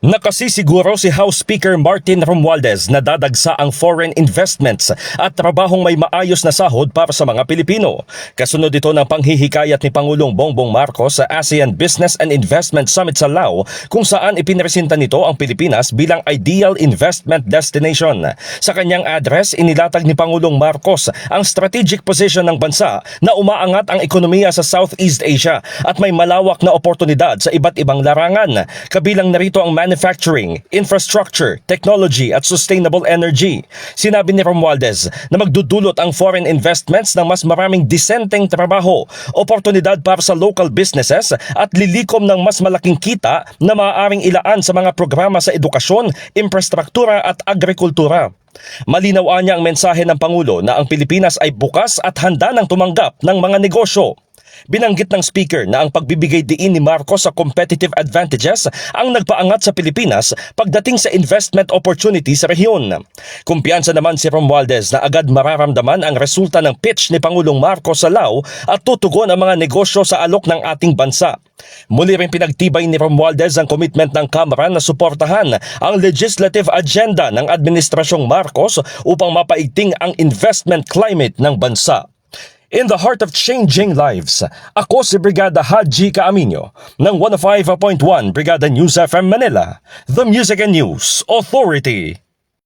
Nakasisiguro si House Speaker Martin Romualdez na dadagsa ang foreign investments at trabahong may maayos na sahod para sa mga Pilipino. Kasunod ito ng panghihikayat ni Pangulong Bongbong Marcos sa ASEAN Business and Investment Summit sa Lao, kung saan ipinresenta nito ang Pilipinas bilang ideal investment destination. Sa kanyang address, inilatag ni Pangulong Marcos ang strategic position ng bansa na umaangat ang ekonomiya sa Southeast Asia at may malawak na oportunidad sa iba't ibang larangan. Kabilang narito ang manufacturing, infrastructure, technology at sustainable energy. Sinabi ni Romualdez na magdudulot ang foreign investments ng mas maraming disenteng trabaho, oportunidad para sa local businesses at lilikom ng mas malaking kita na maaaring ilaan sa mga programa sa edukasyon, infrastruktura at agrikultura. Malinaw niya ang mensahe ng Pangulo na ang Pilipinas ay bukas at handa ng tumanggap ng mga negosyo. Binanggit ng speaker na ang pagbibigay diin ni Marcos sa competitive advantages ang nagpaangat sa Pilipinas pagdating sa investment opportunity sa rehiyon. Kumpiyansa naman si Romualdez na agad mararamdaman ang resulta ng pitch ni Pangulong Marcos sa Lao at tutugon ang mga negosyo sa alok ng ating bansa. Muli rin pinagtibay ni Romualdez ang commitment ng Kamara na suportahan ang legislative agenda ng Administrasyong Marcos upang mapaigting ang investment climate ng bansa. In the heart of changing lives, ako si Brigada Haji Caaminio ng 105.1 Brigada News FM Manila, the Music and News Authority.